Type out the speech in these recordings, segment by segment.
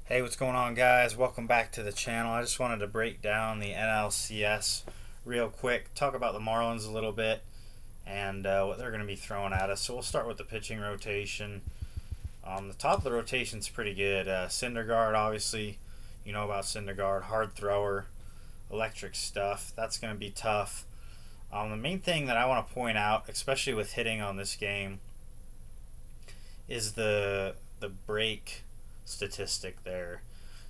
Hey, what's going on, guys? Welcome back to the channel. I just wanted to break down the NLCS real quick, talk about the Marlins a little bit, and what they're going to be throwing at us. So we'll start with the pitching rotation. The top of the rotation's pretty good. Syndergaard, obviously, you know about Syndergaard, hard thrower, electric stuff. That's going to be tough. The main thing that I want to point out, especially with hitting on this game, is the break statistic there.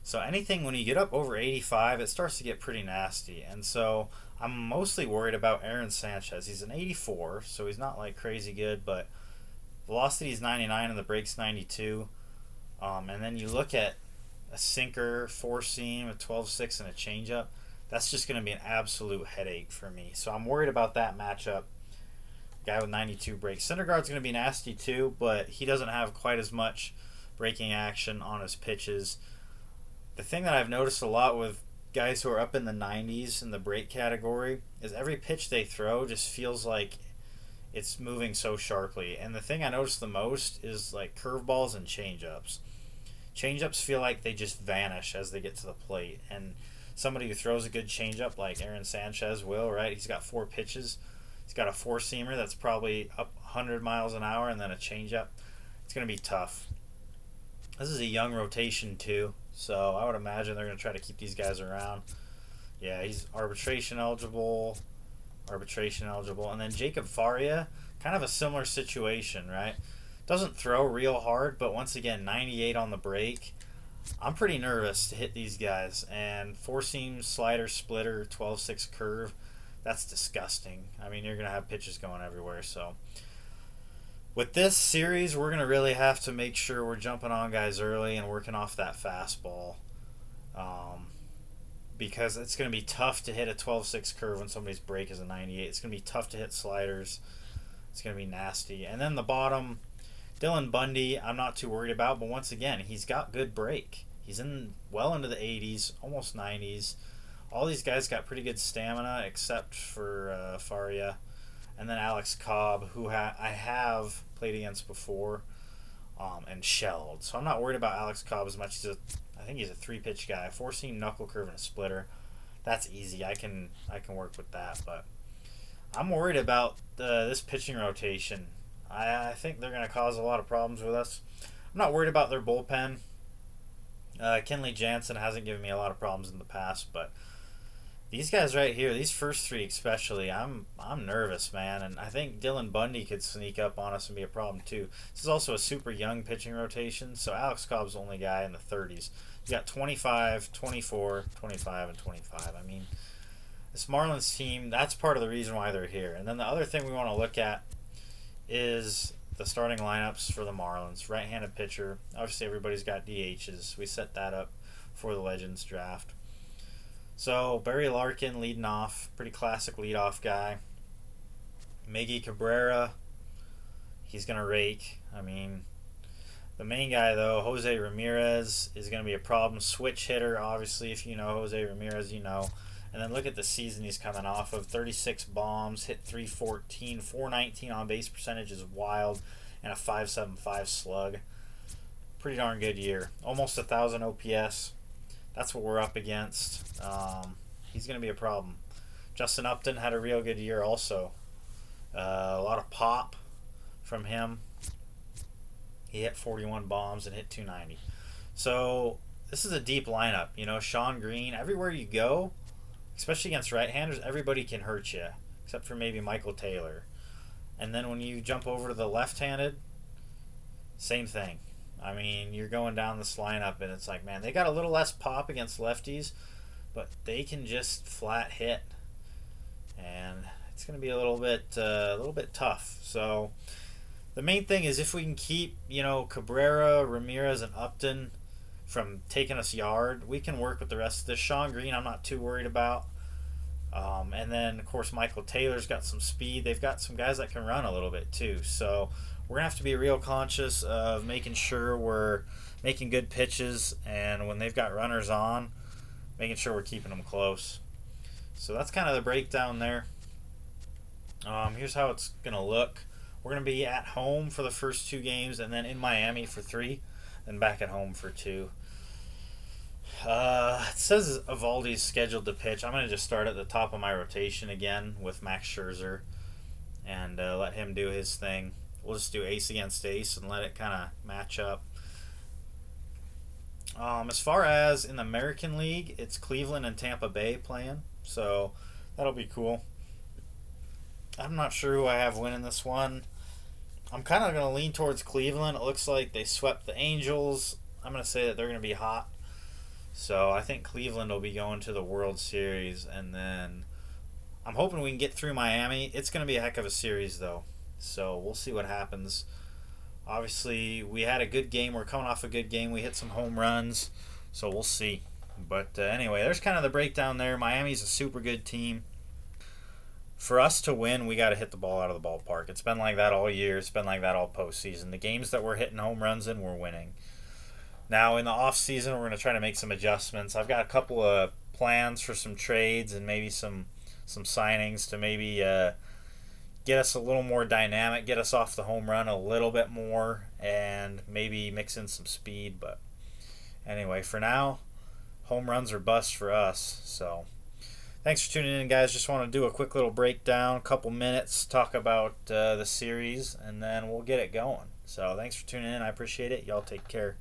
So anything when you get up over 85, it starts to get pretty nasty. And so I'm mostly worried about Aaron Sanchez. He's an 84, so he's not like crazy good, but velocity is 99 and the break's 92. And then you look at a sinker, four seam, a 12-6, and a changeup. That's just going to be an absolute headache for me. So I'm worried about that matchup. Guy with 92 breaks. Syndergaard's going to be nasty too, but he doesn't have quite as much breaking action on his pitches. The thing that I've noticed a lot with guys who are up in the 90s in the break category is every pitch they throw just feels like it's moving so sharply. And the thing I notice the most is like curveballs and changeups. Changeups feel like they just vanish as they get to the plate. And somebody who throws a good changeup like Aaron Sanchez will, right? He's got four pitches. He's got a four-seamer that's probably up 100 miles an hour and then a changeup. It's going to be tough. This is a young rotation too, so I would imagine they're going to try to keep these guys around. Yeah, he's arbitration eligible, and then Jacob Faria, kind of a similar situation, right? Doesn't throw real hard, but once again, 98 on the break. I'm pretty nervous to hit these guys, and four-seam, slider, splitter, 12-6 curve, that's disgusting. I mean, you're going to have pitches going everywhere, so with this series, we're going to really have to make sure we're jumping on guys early and working off that fastball, because it's going to be tough to hit a 12-6 curve when somebody's break is a 98. It's going to be tough to hit sliders. It's going to be nasty. And then the bottom, Dylan Bundy, I'm not too worried about, but once again, he's got good break. He's in well into the 80s, almost 90s. All these guys got pretty good stamina except for Faria. And then Alex Cobb, who I have played against before and shelled. So I'm not worried about Alex Cobb as much. I think he's a three-pitch guy. Four-seam, knuckle curve, and a splitter. That's easy. I can work with that. But I'm worried about this pitching rotation. I think they're going to cause a lot of problems with us. I'm not worried about their bullpen. Kenley Jansen hasn't given me a lot of problems in the past, but these guys right here, these first three especially, I'm nervous, man, and I think Dylan Bundy could sneak up on us and be a problem too. This is also a super young pitching rotation, so Alex Cobb's the only guy in the 30s. You got 25, 24, 25, and 25. I mean, this Marlins team, that's part of the reason why they're here. And then the other thing we want to look at is the starting lineups for the Marlins. Right-handed pitcher. Obviously, everybody's got DHs. We set that up for the Legends draft. So, Barry Larkin leading off. Pretty classic leadoff guy. Miggy Cabrera. He's going to rake. I mean, the main guy, though, Jose Ramirez, is going to be a problem. Switch hitter, obviously. If you know Jose Ramirez, you know. And then look at the season he's coming off of. 36 bombs, hit 314, 419 on base percentage is wild, and a 5.75 slug. Pretty darn good year. Almost 1,000 OPS. That's what we're up against. He's going to be a problem. Justin Upton had a real good year also. A lot of pop from him. He hit 41 bombs and hit 290. So this is a deep lineup. You know, Sean Green, everywhere you go, especially against right-handers, everybody can hurt you, except for maybe Michael Taylor. And then when you jump over to the left-handed, same thing. I mean, you're going down this lineup, and it's like, man, they got a little less pop against lefties, but they can just flat hit, and it's going to be a little bit tough. So the main thing is if we can keep, you know, Cabrera, Ramirez, and Upton from taking us yard, we can work with the rest of this. Sean Green, I'm not too worried about. And then, of course, Michael Taylor's got some speed. They've got some guys that can run a little bit, too. So we're going to have to be real conscious of making sure we're making good pitches, and when they've got runners on, making sure we're keeping them close. So that's kind of the breakdown there. Here's how it's going to look. We're going to be at home for the first two games, and then in Miami for three, then back at home for two. It says Evaldi's scheduled to pitch. I'm going to just start at the top of my rotation again with Max Scherzer and let him do his thing. We'll just do ace against ace and let it kind of match up. As far as in the American League, it's Cleveland and Tampa Bay playing, so that'll be cool. I'm not sure who I have winning this one. I'm kind of going to lean towards Cleveland. It looks like they swept the Angels. I'm going to say that they're going to be hot. So I think Cleveland will be going to the World Series, and then I'm hoping we can get through Miami. It's going to be a heck of a series, though. So we'll see what happens. Obviously, we had a good game. We're coming off a good game. We hit some home runs, so we'll see. But anyway, there's kind of the breakdown there. Miami's a super good team. For us to win, we got to hit the ball out of the ballpark. It's been like that all year. It's been like that all postseason. The games that we're hitting home runs in, we're winning. Now, in the off season, we're going to try to make some adjustments. I've got a couple of plans for some trades and maybe some signings to maybe get us a little more dynamic, get us off the home run a little bit more, and maybe mix in some speed. But anyway, for now, home runs are bust for us. So thanks for tuning in, guys. Just want to do a quick little breakdown, a couple minutes, talk about the series, and then we'll get it going. So thanks for tuning in. I appreciate it. Y'all take care.